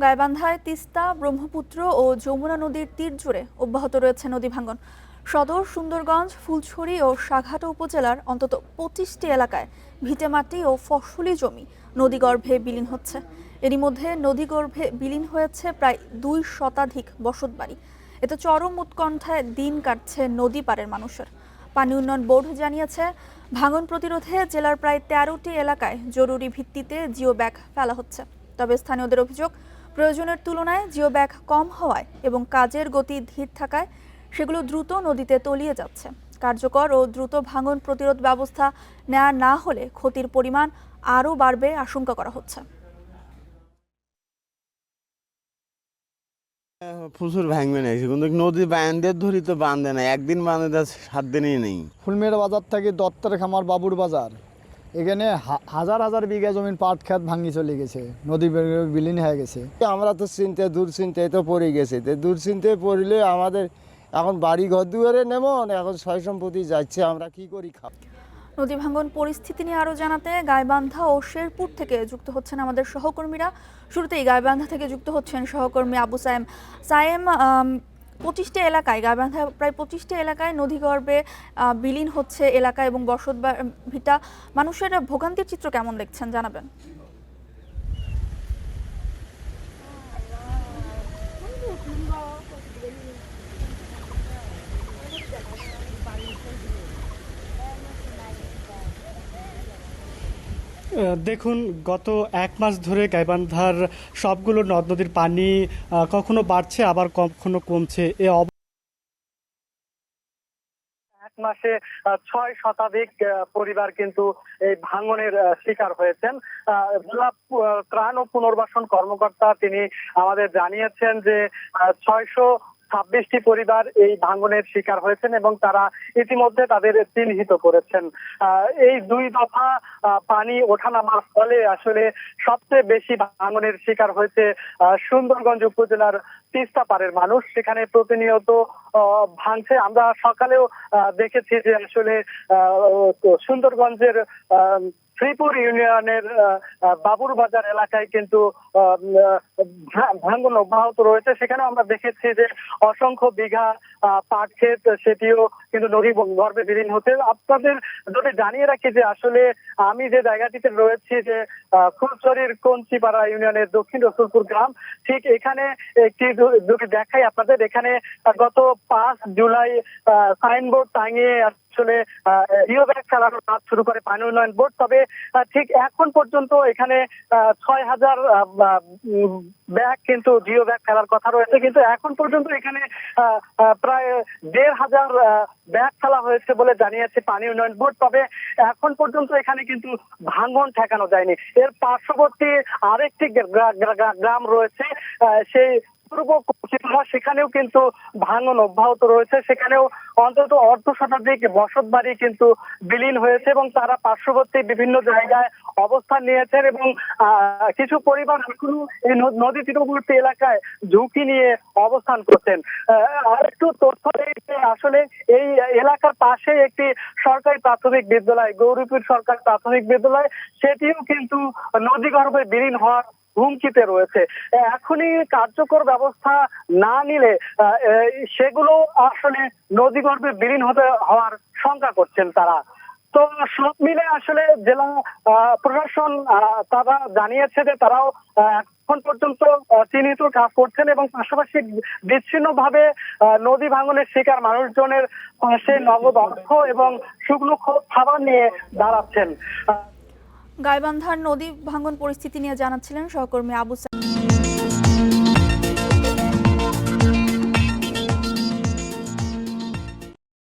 গাইবান্ধায় তিস্তা, ব্রহ্মপুত্র ও যমুনা নদীর তীর জুড়ে অব্যাহত রয়েছে নদী ভাঙন। সদর, সুন্দরগঞ্জ, ফুলছড়ি ও সাঘাটা উপজেলার অন্তত 25টি এলাকায় ভিটেমাটি ও ফসলি জমি নদীগর্ভে বিলীন হচ্ছে। এরই মধ্যে নদীগর্ভে বিলীন হয়েছে প্রায় 2 শতাধিক বসতবাড়ি। এতে চরম উৎকণ্ঠায় দিন কাটছে নদী পাড়ের মানুষের। পানি উন্নয়ন বোর্ড জানিয়েছে, ভাঙন প্রতিরোধে জেলার প্রায় 13টি এলাকায় জরুরি ভিত্তিতে জিও ব্যাগ ফেলা হচ্ছে। তবে স্থানীয়দের অভিযোগ, প্রয়োজনের তুলনায় জিও ব্যাগ কম হওয়ায় এবং কাজের গতি ধীর থাকায় সেগুলো দ্রুত নদীতে তলিয়ে যাচ্ছে। কার্যকর ও দ্রুত ভাঙন প্রতিরোধ ব্যবস্থা নেওয়া না হলে ক্ষতির পরিমাণ আরও বাড়বে আশঙ্কা করা হচ্ছে। প্রচুর ভাঙবে না, কিন্তু নদী বাঁধে ধরি তো বাঁধে না, একদিন বাঁধে 7 দিনই নেই। ফুলমেড়া বাজার থেকে দত্তের খামার বাবুর বাজার, এখানে হাজার হাজার বিঘা জমির পাট খেত ভাঙি চলে গেছে, নদী বিলীন হয়ে গেছে। আমরা তো দুশ্চিন্তায় তো পড়ে গেছে, দুশ্চিন্তায় পড়লে আমাদের এখন বাড়ি ঘর দুয়ারে নেমন, এখন সয় সম্পত্তি যাচ্ছে, আমরা কি করি খাবো। নদী ভাঙন পরিস্থিতি নিয়ে আরও জানাতে গাইবান্ধা ও শেরপুর থেকে যুক্ত হচ্ছেন আমাদের সহকর্মীরা। শুরুতেই গাইবান্ধা থেকে যুক্ত হচ্ছেন সহকর্মী আবু সায়েম। 25টি এলাকায়, গাইবান্ধা প্রায় 25টি এলাকায় নদীগর্ভে বিলীন হচ্ছে এলাকা এবং বসত ভিটা। মানুষের ভোগান্তির চিত্র কেমন দেখছেন জানাবেন। দেখুন, গত 1 মাস ধরে গাইবান্ধার সবগুলো নদ নদীর পানি কখনো বাড়ছে আবার কখনো কমছে। এক মাসে 6 শতাধিক পরিবার কিন্তু এই ভাঙনের শিকার হয়েছেন। জেলা ত্রাণ ও পুনর্বাসন কর্মকর্তা তিনি আমাদের জানিয়েছেন যে 626টি পরিবার এই ভাঙনের শিকার হয়েছেন এবং তারা ইতিমধ্যে তাদের চিহ্নিত করেছেন। এই 2 দফা পানি ওঠানামার ফলে আসলে সবচেয়ে বেশি ভাঙনের শিকার হয়েছে সুন্দরগঞ্জ উপজেলার তিস্তা পাড়ের মানুষ। সেখানে প্রতিনিয়ত ভাঙছে। আমরা সকালেও দেখেছি যে আসলে সুন্দরগঞ্জের শ্রীপুর ইউনিয়নের বাবুর বাজার এলাকায় কিন্তু ভাঙন অব্যাহত রয়েছে। সেখানে আমরা দেখেছি যে অসংখ্য বিঘা পাট ক্ষেত সেটিও কিন্তু নদী গর্ভে বিলীন হতে। আপনাদের যদি জানিয়ে রাখি যে আসলে আমি যে জায়গাটিতে রয়েছি, যে ফুলছড়ির কঞ্চিপাড়া ইউনিয়নের দক্ষিণ রসুলপুর গ্রাম, ঠিক এখানে একটি যদি দেখাই আপনাদের, এখানে গত 5 জুলাই সাইনবোর্ড টাঙিয়ে আসলে জিও ব্যাগ ফেলানোর কাজ শুরু করে পানি উন্নয়ন বোর্ড। তবে ঠিক এখন পর্যন্ত এখানে 6000 ব্যাগ কিন্তু জিও ব্যাগ ফেলার কথা রয়েছে, কিন্তু এখন পর্যন্ত এখানে প্রায় 1500 ব্যাগ ফেলা হয়েছে বলে জানিয়েছে পানি উন্নয়ন বোর্ড। তবে এখন পর্যন্ত এখানে কিন্তু ভাঙন ঠেকানো যায়নি। এর পার্শ্ববর্তী আরেকটি গ্রাম রয়েছে, সেই পূর্ব কচিপাড়া, সেখানেও কিন্তু ভাঙন অব্যাহত রয়েছে। সেখানেও অন্তত 1/2 শতাধিক বসত বাড়ি কিন্তু বিলীন হয়েছে এবং তারা পার্শ্ববর্তী বিভিন্ন জায়গায় অবস্থান নিয়েছেন এবং কিছু পরিবার এখনো এই নদী তীরবর্তী এলাকায় ঝুঁকি নিয়ে অবস্থান করছেন। আর একটু তথ্য আসলে এই এলাকার পাশে একটি সরকারি প্রাথমিক বিদ্যালয়, গৌরীপুর সরকারি প্রাথমিক বিদ্যালয়, সেটিও কিন্তু নদীগর্ভে বিলীন হওয়ার হুমকিতে রয়েছে। এখনই কার্যকর ব্যবস্থা না নিলে সেগুলো আসলে নদীগর্ভে বিলীন হওয়ার শঙ্কা করছেন তারা। তো সব মিলে আসলে জেলা প্রশাসন তারা জানিয়েছে যে তারাও এখন পর্যন্ত চিহ্নিত কাজ করছেন এবং পাশাপাশি বিচ্ছিন্নভাবে নদী ভাঙনের শিকার মানুষজনের পাশে নগদ অর্থ এবং শুকনো খাবার নিয়ে দাঁড়াচ্ছেন। গাইবান্ধার নদী ভাঙন পরিস্থিতি নিয়ে জানাচ্ছিলেন সহকর্মী আবু সায়েম।